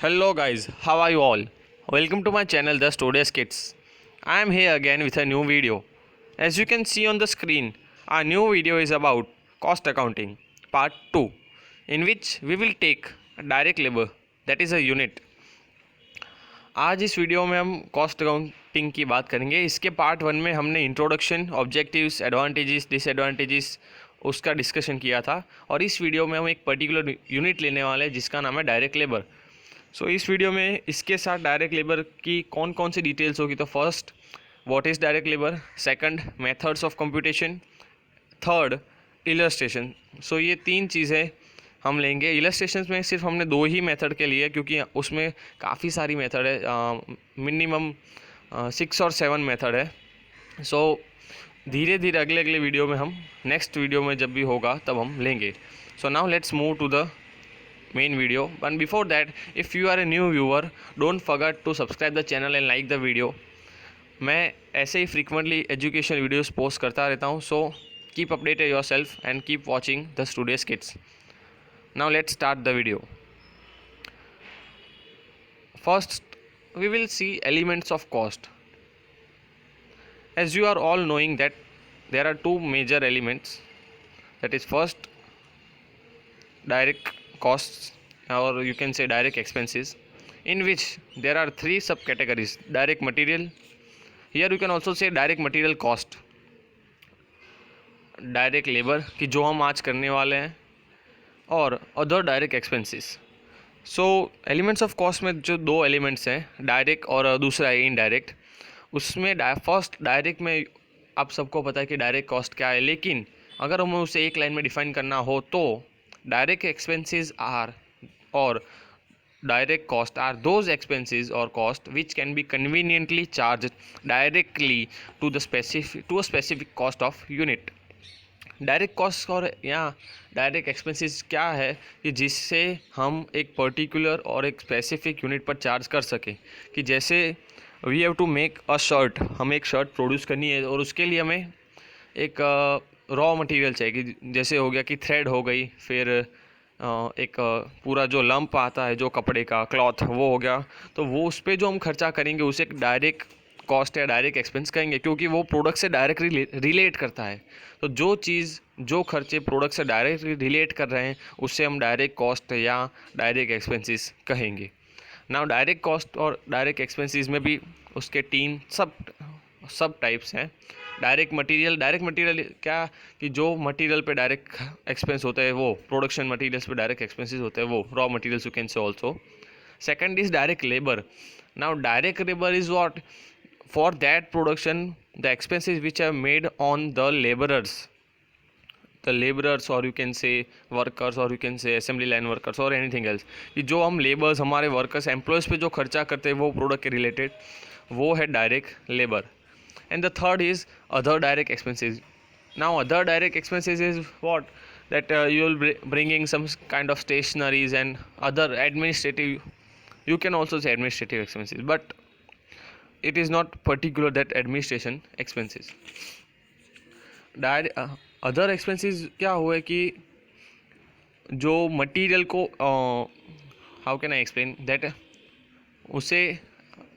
Hello guys, how are you all? Welcome to my channel The Studious Kids. I am here again with a new video. As you can see on the screen, our new video is about cost accounting part 2, in which we will take direct labor, that is a unit. आज इस video में हम cost accounting की बात करेंगे। इसके part 1 में हमने इंट्रोडक्शन, ऑब्जेक्टिव्स, एडवांटेजेस, डिसएडवांटेजेस उसका डिस्कशन किया था, और इस वीडियो में हम एक पर्टिकुलर यूनिट लेने वाले हैं जिसका नाम है डायरेक्ट लेबर। सो इस वीडियो में इसके साथ डायरेक्ट लेबर की कौन कौन सी डिटेल्स होगी, तो first what is direct labour, second methods of computation, third illustration. So ये तीन चीज़ें हम लेंगे। इलस्ट्रेशंस में सिर्फ हमने 2 ही मेथड के लिए, क्योंकि उसमें काफ़ी सारी मेथड है, मिनिमम 6 और 7 मेथड है। सो धीरे धीरे अगले अगले वीडियो में हम नेक्स्ट वीडियो में जब भी होगा तब हम लेंगे। So now let's move to the main video. But before that, if you are a new viewer, don't forget to subscribe the channel and like the video. मैं ऐसे ही frequently education videos post करता रहता हूँ, so keep updated yourself and keep watching the Studious Kids. Now let's start the video. First we will see elements of cost. As you are all knowing that there are 2 major elements, that is first direct costs, or you can say direct expenses, in which there are 3 subcategories: direct material, here you can also say direct material cost, direct labor कि जो हम आज करने वाले हैं, और other direct expenses. So elements of cost में जो 2 एलिमेंट्स हैं, डायरेक्ट और दूसरा है इनडायरेक्ट। उसमें फर्स्ट डायरेक्ट में आप सबको पता है कि डायरेक्ट कॉस्ट क्या है, लेकिन अगर हमें उसे एक लाइन में डिफाइन करना हो तो direct expenses are, or direct cost are those expenses or cost which can be conveniently charged directly to a specific cost of unit. Direct cost और यहाँ डायरेक्ट एक्सपेंसेस क्या है कि जिससे हम एक पर्टिकुलर और एक स्पेसिफिक यूनिट पर चार्ज कर सकें। कि जैसे we have to make a shirt, हमें एक शर्ट प्रोड्यूस करनी है और उसके लिए हमें एक रॉ मटेरियल चाहिए, कि जैसे हो गया कि थ्रेड हो गई, फिर एक पूरा जो लंप आता है जो कपड़े का क्लॉथ वो हो गया, तो वो उस पर जो हम खर्चा करेंगे उसे एक डायरेक्ट कॉस्ट या डायरेक्ट एक्सपेंस कहेंगे, क्योंकि वो प्रोडक्ट से डायरेक्ट रिलेट करता है। तो जो चीज़ जो खर्चे प्रोडक्ट से डायरेक्ट रिलेट कर रहे हैं उससे हम डायरेक्ट कॉस्ट या डायरेक्ट एक्सपेंसेस कहेंगे। नाउ डायरेक्ट कॉस्ट और डायरेक्ट एक्सपेंसेस में भी उसके 3 सब टाइप्स हैं। डायरेक्ट मटेरियल क्या, कि जो मटेरियल पे डायरेक्ट एक्सपेंस होता है वो प्रोडक्शन मटेरियल्स पे डायरेक्ट एक्सपेंसेस होते हैं, वो raw materials you can say also. Second is direct labour. Now direct labour is what, for that production the expenses which are made on the labourers और you can say workers, और you can say assembly line workers और anything else, कि जो हम labours, हमारे workers, employees पे जो खर्चा करते हैं वो प्रोडक्ट के रिलेटेड, वो है direct labour. And the third is other direct expenses. Now other direct expenses is what, that you will bringing some kind of stationaries and other administrative, you can also say administrative expenses, but it is not particular that administration expenses. Other expenses क्या हुआ है कि जो material को how can I explain that, उसे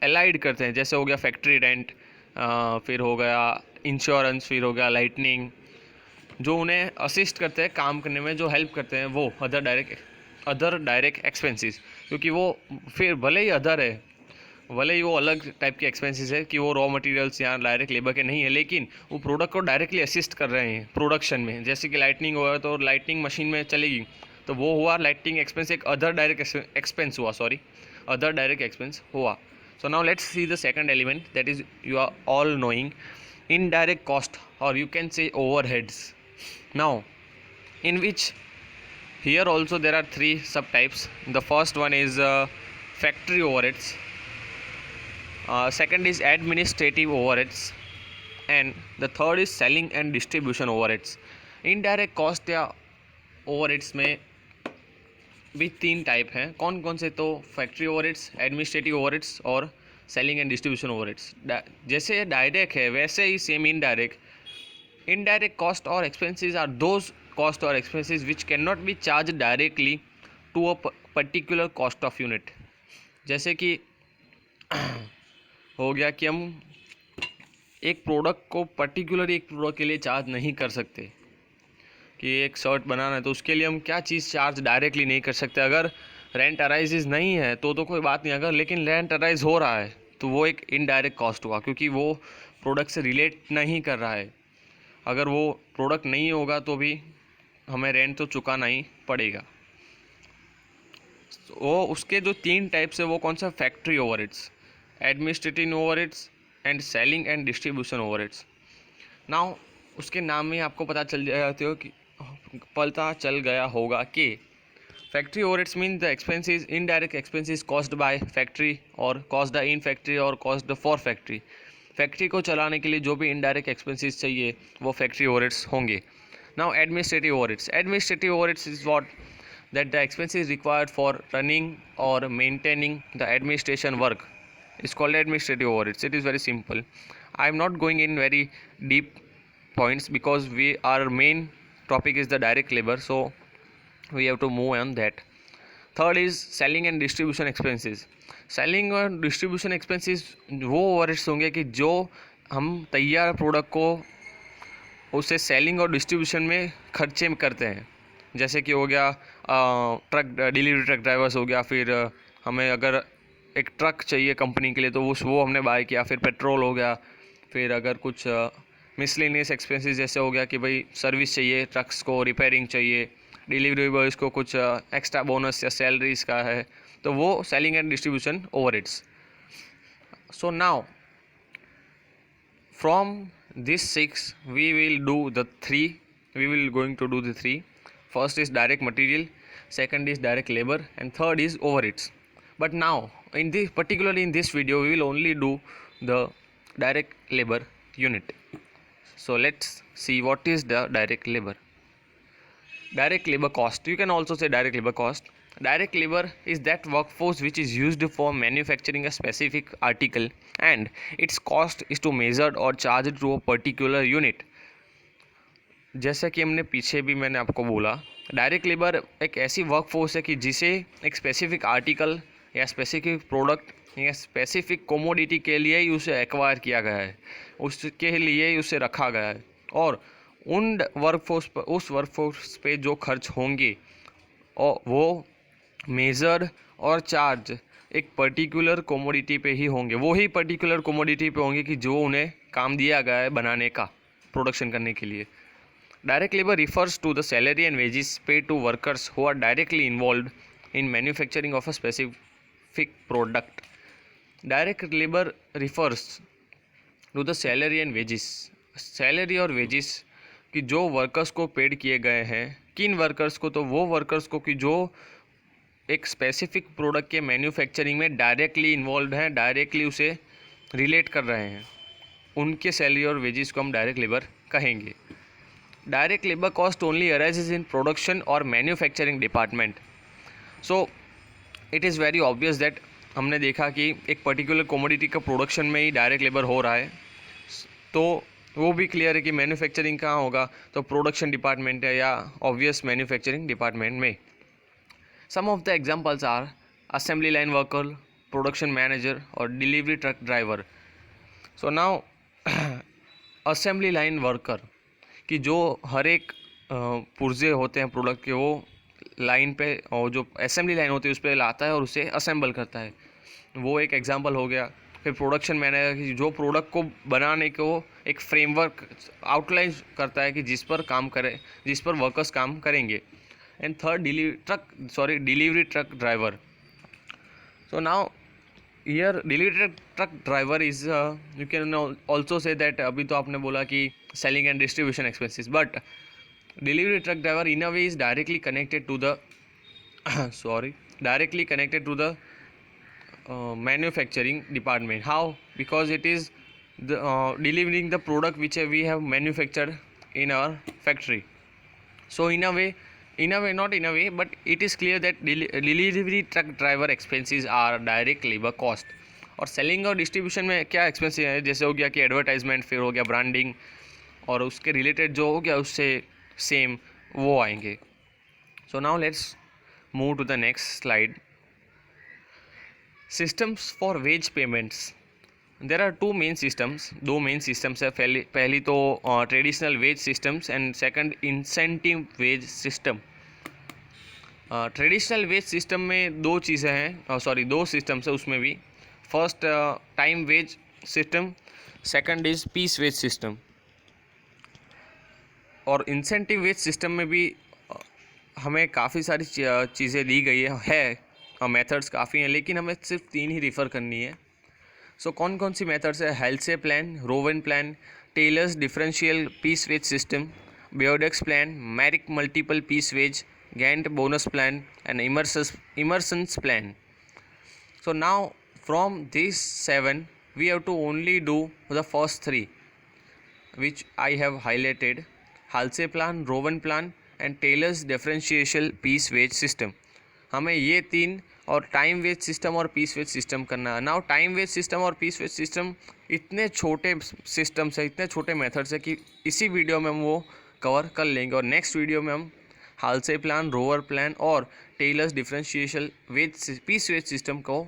allied करते हैं, जैसे हो गया फैक्ट्री रेंट, फिर हो गया इंश्योरेंस, फिर हो गया लाइटनिंग, जो उन्हें असिस्ट करते हैं काम करने में, जो हेल्प करते हैं, वो अदर डायरेक्ट एक्सपेंसेस। क्योंकि वो फिर भले ही अदर है, भले ही वो अलग टाइप के एक्सपेंसेस है कि वो रॉ मटेरियल्स या डायरेक्ट लेबर के नहीं है, लेकिन वो प्रोडक्ट को डायरेक्टली असिस्ट कर रहे हैं प्रोडक्शन में। जैसे कि लाइटनिंग हुआ तो लाइटनिंग मशीन में चलेगी तो वो हुआ लाइटनिंग एक्सपेंस, एक अदर डायरेक्ट एक्सपेंस हुआ, अदर डायरेक्ट एक्सपेंस हुआ। So now let's see the second element, that is you are all knowing indirect cost, or you can say overheads. Now in which here also there are 3 subtypes. The first one is factory overheads, second is administrative overheads, and the third is selling and distribution overheads. Indirect cost या overheads में भी 3 type हैं। कौन कौन से, तो factory overheads, administrative overheads और selling and distribution overheads. जैसे डायरेक्ट है वैसे ही सेम इनडायरेक्ट कॉस्ट और एक्सपेंसेस आर दोज कॉस्ट और expenses which can not be charge directly to a particular cost of unit. जैसे कि हो गया कि हम एक प्रोडक्ट को पर्टिकुलर एक प्रोडक्ट के लिए चार्ज नहीं कर सकते, कि एक शर्ट बनाना है तो उसके लिए हम क्या चीज़ चार्ज डायरेक्टली नहीं कर सकते। अगर रेंट अराइजेज नहीं है तो कोई बात नहीं, अगर लेकिन रेंट अराइज हो रहा है तो वो एक इनडायरेक्ट कॉस्ट हुआ, क्योंकि वो प्रोडक्ट से रिलेट नहीं कर रहा है। अगर वो प्रोडक्ट नहीं होगा तो भी हमें रेंट तो चुकाना ही पड़ेगा। वो उसके जो 3 टाइप्स है वो कौन सा, factory overheads, administrative overheads and selling and distribution overheads. Now उसके नाम में आपको पता चल गया होगा कि factory overheads mean the expenses, indirect expenses caused by factory और कॉस्ड इन फैक्ट्री और कॉस्ड फॉर फैक्ट्री। फैक्ट्री को चलाने के लिए जो भी इनडायरेक्ट एक्सपेंसेस चाहिए वो फैक्ट्री ओवरहेड्स होंगे। Now administrative overheads, administrative overheads is what that the expenses required for running or maintaining the administration work is called administrative overheads. It is very simple. I am not going in very deep points because our main topic is the direct labor, so we have to move on that. Third is selling and distribution expenses. Selling और distribution expenses वो overheads होंगे कि जो हम तैयार product को उसे selling और डिस्ट्रीब्यूशन में खर्चे करते हैं। जैसे कि हो गया ट्रक डिलीवरी ट्रक ड्राइवर्स हो गया, फिर हमें अगर एक ट्रक चाहिए कंपनी के लिए तो वो हमने बाय किया, फिर पेट्रोल हो गया, फिर अगर कुछ मिसलेनियस एक्सपेंसेस जैसे हो गया कि भाई सर्विस चाहिए ट्रक्स को, रिपेयरिंग चाहिए, डिलीवरी बॉयज़ को कुछ एक्स्ट्रा बोनस या सैलरीज का है, तो वो selling and distribution overheads. So now from these 6 we will do the 3, we will going to do the 3. First is direct material, second is direct labor, and third is overheads. But now particularly in this video we will only do the direct labor unit. So let's see what is the direct labor. Direct labor cost, you can also say direct labor cost. Direct labor is that workforce which is used for manufacturing a specific article and its cost is to measured or charged to a particular unit. जैसा कि हमने पीछे भी मैंने आपको बोला, direct labour एक ऐसी वर्कफोर्स है कि जिसे एक स्पेसिफिक आर्टिकल या स्पेसिफिक प्रोडक्ट या स्पेसिफिक कोमोडिटी के लिए ही उसे एक्वायर किया गया है, उसके लिए ही उसे रखा गया है, और उस वर्कफोर्स पे जो खर्च होंगे और वो मेजर और चार्ज एक पर्टिकुलर कोमोडिटी पे ही होंगे, वो ही पर्टिकुलर कोमोडिटी पे होंगे कि जो उन्हें काम दिया गया है बनाने का, प्रोडक्शन करने के लिए। Direct labour refers to the salary and wages paid to workers who are directly involved in manufacturing of a specific product. Direct labour refers to the salary and wages, salary और wages कि जो workers को paid किए गए हैं, किन workers को, तो वो वर्कर्स को कि जो एक स्पेसिफिक प्रोडक्ट के मैन्युफैक्चरिंग में डायरेक्टली इन्वॉल्व हैं, डायरेक्टली उसे रिलेट कर रहे हैं, उनके सैलरी और वेजेस को हम डायरेक्ट लेबर कहेंगे। Direct labour cost only arises in production और manufacturing department. So it is very obvious that हमने देखा कि एक पर्टिकुलर कमोडिटी का प्रोडक्शन में ही डायरेक्ट लेबर हो रहा है, तो वो भी क्लियर है कि मैन्युफैक्चरिंग कहाँ होगा, तो प्रोडक्शन डिपार्टमेंट है या ऑब्वियस मैन्युफैक्चरिंग डिपार्टमेंट में। Some of the examples are assembly line worker, production manager और delivery truck driver. So now assembly line worker कि जो हर एक पुर्जे होते हैं प्रोडक्ट के, वो लाइन पे और जो असेंबली लाइन होती है उस पर लाता है और उसे असेंबल करता है, वो एक एग्जांपल हो गया। फिर प्रोडक्शन मैनेजर की जो प्रोडक्ट को बनाने को एक फ्रेमवर्क आउटलाइन करता है कि जिस पर वर्कर्स काम करेंगे। And third, delivery truck driver. So now here delivery truck driver is you can also say that अभी तो आपने बोला कि selling and distribution expenses, but delivery truck driver in a way is directly connected to the manufacturing department. How? Because it is delivering the product which we have manufactured in our factory. So not in a way, but it is clear that delivery truck driver expenses are direct labor cost. और selling और distribution में क्या expense है, जैसे हो गया कि advertisement, फिर हो गया ब्रांडिंग, और उसके रिलेटेड जो हो गया उससे सेम वो आएंगे। So now let's move to the next slide. Systems for wage payments, there are दो मेन सिस्टम्स है। पहली तो traditional wage systems and second incentive wage system. Traditional wage system में दो चीज़ें हैं, दो सिस्टम्स है उसमें भी। First time wage system, second is piece wage system. और इंसेंटिव वेज सिस्टम में भी हमें काफ़ी सारी चीज़ें दी गई है मेथड्स काफ़ी हैं, लेकिन हमें सिर्फ 3 ही रिफ़र करनी है। सो कौन कौन सी मेथड्स है? Halsey plan, Rowan plan, Taylor's differential piece wage system, Bedaux plan, Merrick multiple piece wage, Gantt bonus plan and Emerson's plan. So now from these 7 we have to only do the first 3 which I have highlighted: Halsey plan, Rowan plan and Taylor's differential piece wage system. हमें ये 3 और time wage system और piece wage system करना है। Now time wage system और piece wage system इतने छोटे systems है, इतने छोटे मेथड्स है कि इसी वीडियो में हम वो कवर कर लेंगे और नेक्स्ट वीडियो में हम हाल्से प्लान, रोवर प्लान और Taylor's differential wage piece wage system को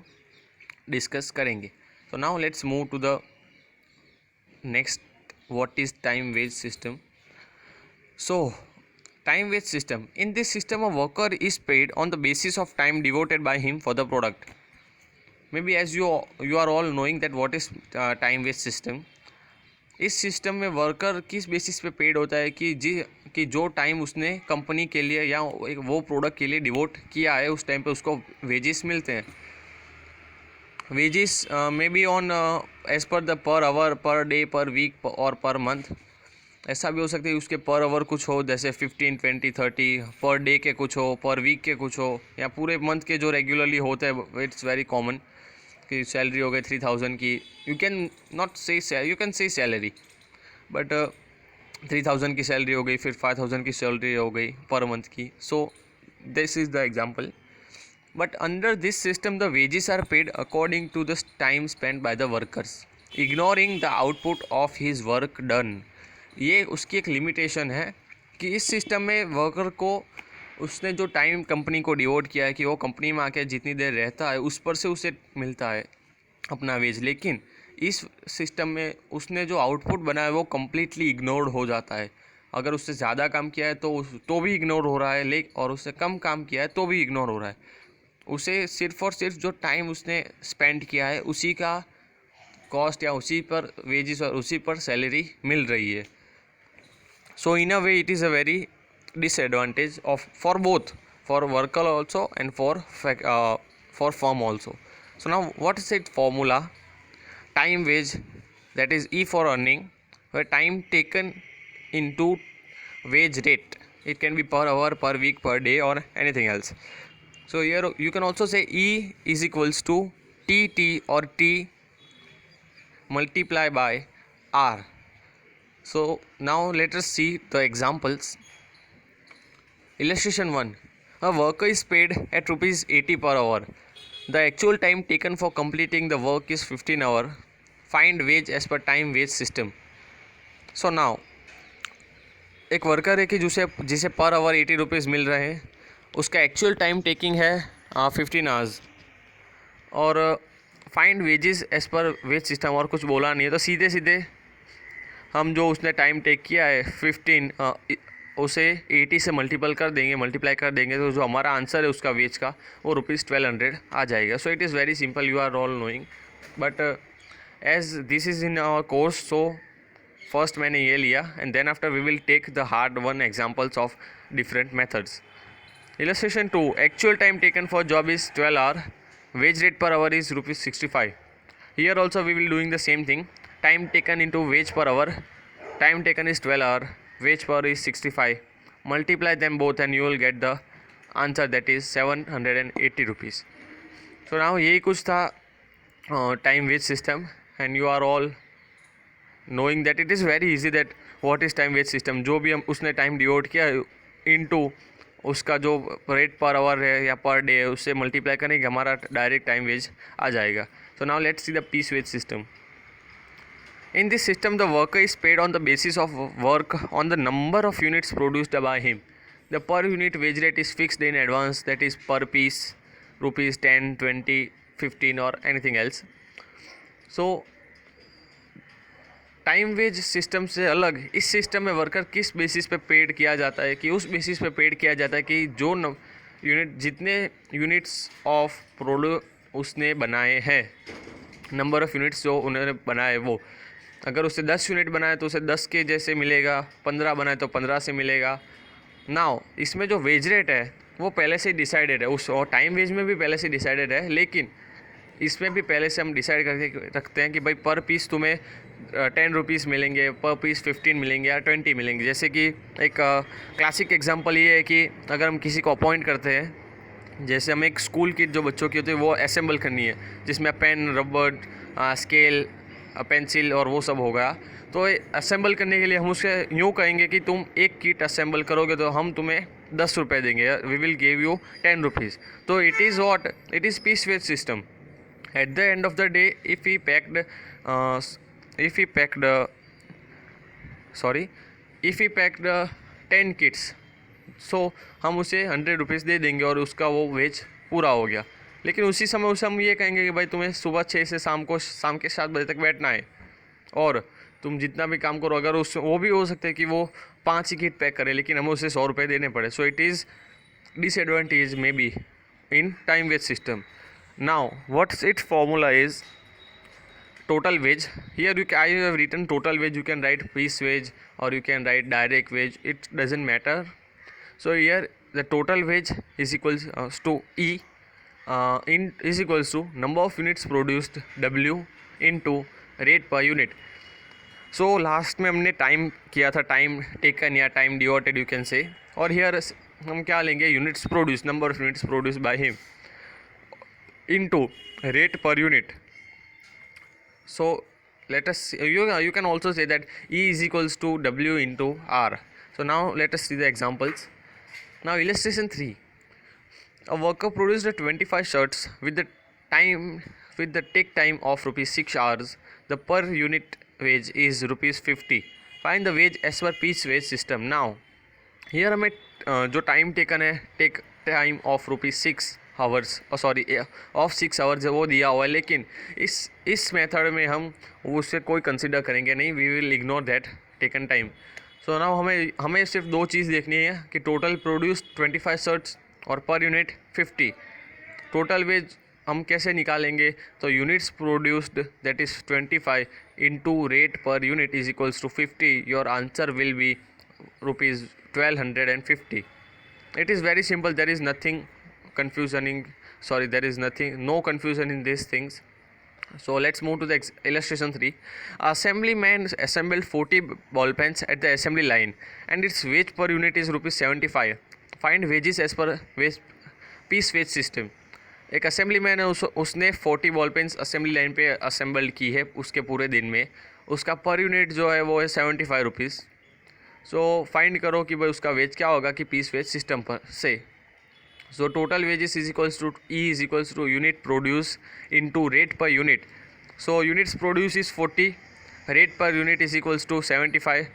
डिस्कस करेंगे। तो now let's move to the next, what is time wage system. So time wage system, in this system a worker is paid on the basis of time devoted by him for the product. Maybe as you are all knowing that what is time wage system. इस system में worker किस basis पे paid होता है कि जो time उसने company के लिए या वो प्रोडक्ट के लिए डिवोट किया है उस टाइम पे उसको वेजेस मिलते हैं। Wages may be on as per the per hour, per day, per week और पर मंथ। ऐसा भी हो सकता है उसके पर आवर कुछ हो, जैसे 15, 20, 30, पर डे के कुछ हो, पर वीक के कुछ हो, या पूरे मंथ के जो रेगुलरली होते हैं। इट्स वेरी कॉमन कि सैलरी हो गई 3000 की, यू कैन नॉट से, यू कैन से सैलरी, बट 3000 की सैलरी हो गई, फिर 5000 की सैलरी हो गई पर मंथ की। So this is the example, but under this system the wages are paid according to the time spend by the workers, ignoring the output of his work done. ये उसकी एक limitation है कि इस system में worker को उसने जो टाइम कंपनी को डिवोट किया है कि वो कंपनी में आके जितनी देर रहता है उस पर से उसे मिलता है अपना वेज, लेकिन इस सिस्टम में उसने जो आउटपुट बनाया है वो कम्प्लीटली इग्नोर्ड हो जाता है। अगर उससे ज़्यादा काम किया है तो भी इग्नोर हो रहा है, और उससे कम काम किया है तो भी इग्नोर हो रहा है। उसे सिर्फ और सिर्फ जो टाइम उसने स्पेंड किया है उसी का कॉस्ट या उसी पर वेजेस और उसी पर सैलरी मिल रही है। So in a way it is a very disadvantage for both, for worker also and for firm also. So now what is its formula? Time wage, that is E for earning, where time taken into wage rate. It can be per hour, per week, per day or anything else. So here you can also say E is equals to TT or T multiply by R. So now let us see the examples. Illustration 1. A worker is paid at rupees 80 per hour. The actual time taken for completing the work is 15 hours. Find wage as per time wage system. So now एक worker है कि जिसे per hour 80 rupees मिल रहे हैं, उसका actual time taking है 15 hours, और find wages as per wage system, और कुछ बोला नहीं है। तो सीधे सीधे हम जो उसने टाइम टेक किया है 15 उसे 80 से मल्टीप्लाई कर देंगे तो जो हमारा आंसर है उसका वेज का वो ₹1200 आ जाएगा। So it is very simple, you are all knowing, but as this is in our course, so first मैंने ये लिया and then after we will take the hard one examples of different methods. Illustration 2. Actual time taken for job is 12 hours. Wage rate per hour is ₹65. Here also we will doing the same thing. Time taken into wage per hour. Time taken is 12 hours. Wage per hour is 65. Multiply them both and you will get the answer, that is 780 rupees. So now यही कुछ था time wage system, and you are all knowing that it is very easy that what is time wage system. जो भी हम उसने time devote किया into उसका जो रेट पर आवर है या पर डे है उससे मल्टीप्लाई करेंगे, हमारा डायरेक्ट टाइम वेज आ जाएगा। So now let's see the piece wage system. In this system the worker is paid on the basis of work on the number of units produced by him. The per unit wage rate is fixed in advance, that is per piece ₹10, 20, 15 और anything else. So time wage system से अलग इस system में worker किस basis पे paid किया जाता है कि उस बेसिस पे पेड किया जाता है कि जो जितने यूनिट्स ऑफ प्रोडक्ट उसने बनाए हैं, नंबर ऑफ़ यूनिट्स जो उन्होंने बनाए वो, अगर उससे 10 यूनिट बनाए तो उसे 10 के जैसे मिलेगा, 15 बनाए तो 15 से मिलेगा. नाउ इसमें जो वेज रेट है वो पहले से डिसाइडेड है, उस और टाइम वेज में भी पहले से डिसाइडेड है, लेकिन इसमें भी पहले से हम डिसाइड करके रखते हैं कि भाई पर पीस तुम्हें 10 रुपीज़ मिलेंगे, पर पीस 15 मिलेंगे या 20 मिलेंगे. जैसे कि एक क्लासिक एग्जांपल ये है कि अगर हम किसी को अपॉइंट करते हैं, जैसे हमें एक स्कूल की जो बच्चों की होती है वो असेंबल करनी है, जिसमें पेन, रबर, स्केल, पेंसिल और वो सब होगा. तो असेंबल करने के लिए हम उससे यूँ कहेंगे कि तुम एक किट असेंबल करोगे तो हम तुम्हें 10 रुपये देंगे, we will give you 10 rupees. तो it is what, it is piece wage system. At the end of the day, if we packed 10 kits, so हम उसे 100 रुपीज़ दे देंगे और उसका वो वेज पूरा हो गया. लेकिन उसी समय उसे हम ये कहेंगे कि भाई तुम्हें सुबह 6 से शाम के 7 बजे तक बैठना है और तुम जितना भी काम करो, अगर उस वो भी हो सकता है कि वो 5 ही किट पैक करे, लेकिन हमें उसे 100 रुपये देने पड़े. सो it is disadvantage may be in time wage system. Now what's its formula is total wage. Here I have written total wage, you can write piece wage or you can write direct wage, it doesn't matter. So here the total wage is equals to E is equals to number of units produced W into rate per unit. So last में हमने time किया था, time taken या time devoted you can से, और here हम क्या लेंगे, units produce, number of units produce by him into rate per unit. So let us you can also say that E is equals to W into R. So now let us see the examples. Now illustration 3. A worker produced 25 shirts with the take time of ₹6 hours. The per unit wage is ₹50. Find the wage as per piece wage system. Now here हमें जो time taken है, take time of ₹6 hours of 6 hours है वो दिया हुआ है, लेकिन इस मेथड में हम उससे कोई कंसिडर करेंगे नहीं, we will ignore that taken time. So now हमें सिर्फ दो चीज़ देखनी है कि टोटल प्रोड्यूस 25 शर्ट्स और पर यूनिट 50. टोटल वेज हम कैसे निकालेंगे, तो units produced that is 25 into rate per unit is equals to 50. Your answer will be ₹1250. It is very simple, there is nothing no confusion in these things. So let's move to the illustration 3. Assemblyman assembled 40 ball pens at the assembly line and its wage per unit is ₹75. Find wages as per piece wage system. एक assembly man है, उसने 40 ball pens assembly line पे assemble की है उसके पूरे दिन में, उसका पर यूनिट जो है वो है 75 रुपीज़. सो फाइंड करो कि भाई उसका वेज क्या होगा कि पीस वेज सिस्टम पर से. So total wages is equals to E is equals to unit produce into rate per unit. So units produce is 40, rate per unit is equals to 75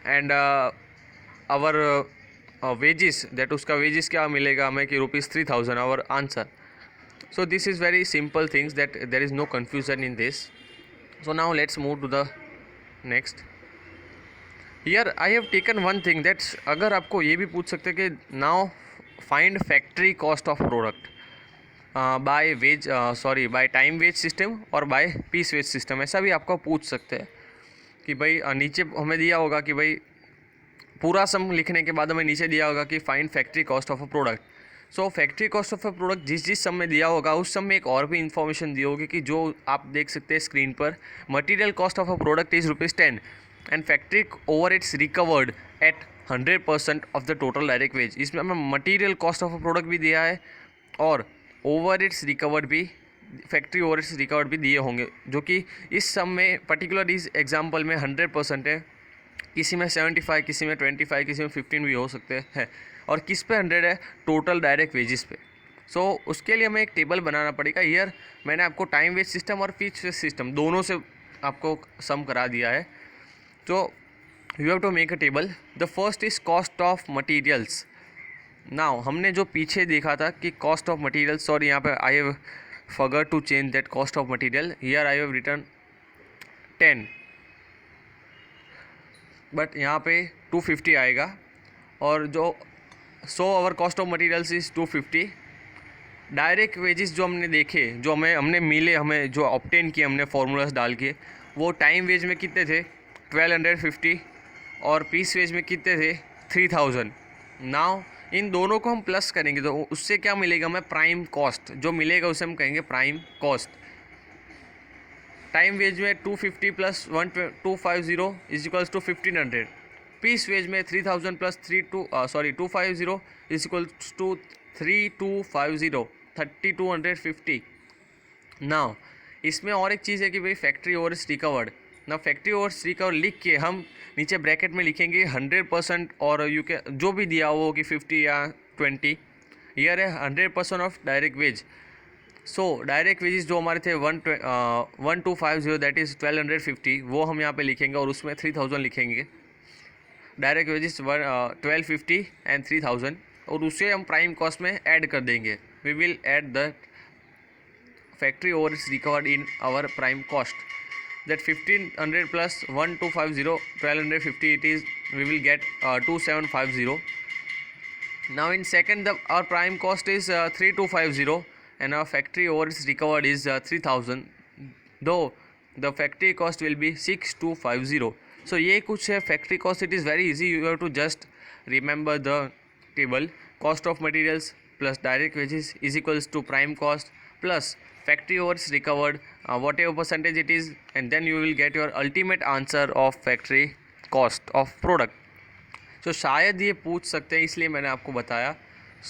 and our wages that उसका wages क्या मिलेगा हमें कि ₹3000 our answer. So this is very simple things that there is no confusion in this. So now let's move to the next. Here I have taken one thing that अगर आपको ये भी पूछ सकते हैं कि now find factory cost of product by time wage system और by piece wage system, ऐसा भी आपको पूछ सकते हैं कि भाई नीचे हमें दिया होगा कि भाई पूरा सम लिखने के बाद हमें नीचे दिया होगा कि find factory cost of a product. So factory cost of a product जिस सम में दिया होगा उस सम में एक और भी इन्फॉर्मेशन दी होगी कि जो आप देख सकते हैं स्क्रीन पर. Material cost of a product is ₹10 and factory overheads recovered at 100% of the total direct wage. इसमें हमें material cost of a product भी दिया है और ओवरहेड्स रिकवर्ड भी, फैक्ट्री ओवरहेड्स रिकवर्ड भी दिए होंगे, जो कि इस सम में पर्टिकुलर इस एग्जाम्पल में 100% है. किसी में 75, किसी में 25, किसी में 15 भी हो सकते हैं. और किस पे 100 है, टोटल डायरेक्ट वेजेस पे. सो उसके लिए हमें एक टेबल बनाना पड़ेगा. ईयर मैंने आपको टाइम वेज सिस्टम और पीस वेज सिस्टम दोनों से आपको सम करा दिया है. तो you have to make a table. The first is cost of materials. Now हमने जो पीछे देखा था कि कॉस्ट ऑफ मटीरियल्स, और यहाँ पे I have forgot to change that cost of material. Here I have written 10, but यहाँ पे 250 आएगा, और जो our cost of materials is 250. Direct wages जो हमने देखे, जो हमने मिले, हमें जो ऑब्टेन किए हमने फॉर्मूलाज डाल के, वो टाइम वेज में कितने थे 1250, और पीस वेज में कितने थे 3000. नाउ इन दोनों को हम प्लस करेंगे तो उससे क्या मिलेगा हमें, प्राइम कॉस्ट जो मिलेगा उसे हम कहेंगे प्राइम कॉस्ट. टाइम वेज में 250 plus 1250 is equals to 1500. Piece wage में 3000 plus 250 is equals to 3250, 3250. Now इसमें और एक चीज़ है कि भाई फैक्ट्री ओवर्स रिकवर्ड. ना फैक्ट्री ओवर्स रिकवर लिख के हम नीचे ब्रैकेट में लिखेंगे 100%, और यू के जो भी दिया हो कि 50 या 20. ईयर है 100% of direct wage. So direct wages जो हमारे थे 1250 दैट इज़ 1250, वो हम यहाँ पे लिखेंगे और उसमें 3000 लिखेंगे. डायरेक्ट वेजेस 1250 एंड 3000, और उसे हम प्राइम कॉस्ट में ऐड कर देंगे. We will add the factory overs recovered in our prime cost. That 1500 plus 1250, 1250 it is, we will get 2750. Now in second our prime cost is 3250 and our factory overheads recovered is 3000, though the factory cost will be 6250. So ये कुछ है factory cost. It is very easy, you have to just remember the table. Cost of materials plus direct wages is equals to prime cost plus factory overheads recovered, whatever percentage it is, and then you will get your ultimate answer of factory cost of product. So शायद ये पूछ सकते हैं, इसलिए मैंने आपको बताया.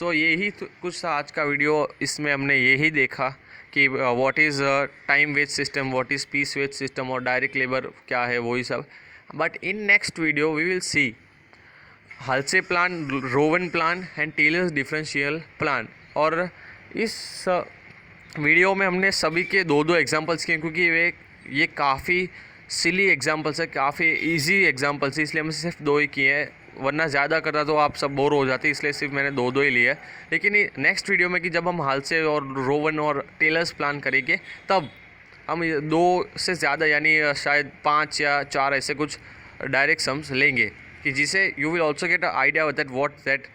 So यही कुछ था आज का वीडियो. इसमें हमने यही देखा कि what is time wage system, what is piece wage system, और डायरेक्ट लेबर क्या है, वही सब. But in next video we will see Halsey plan, Rowan plan and Taylor's differential plan. और इस वीडियो में हमने सभी के दो एग्जांपल्स किए, क्योंकि ये काफ़ी सिली एग्जांपल्स है, काफ़ी इजी एग्जांपल्स है, इसलिए हमने सिर्फ 2 ही किए हैं. वरना ज़्यादा करता तो आप सब बोर हो जाते, इसलिए सिर्फ मैंने 2 ही लिए. लेकिन नेक्स्ट वीडियो में कि जब हम हाल्से और रोवन और टेलर्स प्लान करेंगे, तब हम 2 से ज़्यादा यानी शायद 5 या 4 ऐसे कुछ डायरेक्ट सम्स लेंगे, कि जिसे you will also get a idea that what that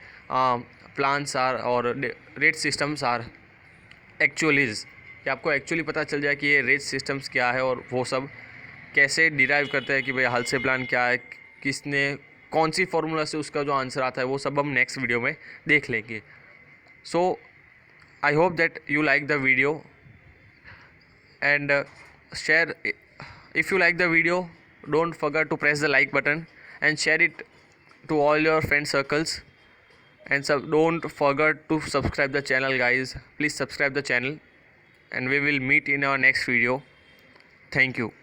plans are और रेट सिस्टम्स आर एक्चुअलीज, कि आपको एक्चुअली पता चल जाए कि ये रेट सिस्टम्स क्या है और वो सब कैसे डिराइव करते हैं, कि भाई हाल्से प्लान क्या है, किसने कौन सी फार्मूला से उसका जो आंसर आता है, वो सब हम नेक्स्ट वीडियो में देख लेंगे. So I hope that you like the video and share. If you like the video, don't forget to press the like button and share it to all your friend circles, and don't forget to subscribe the channel, guys. Please subscribe the channel, and we will meet in our next video. Thank you.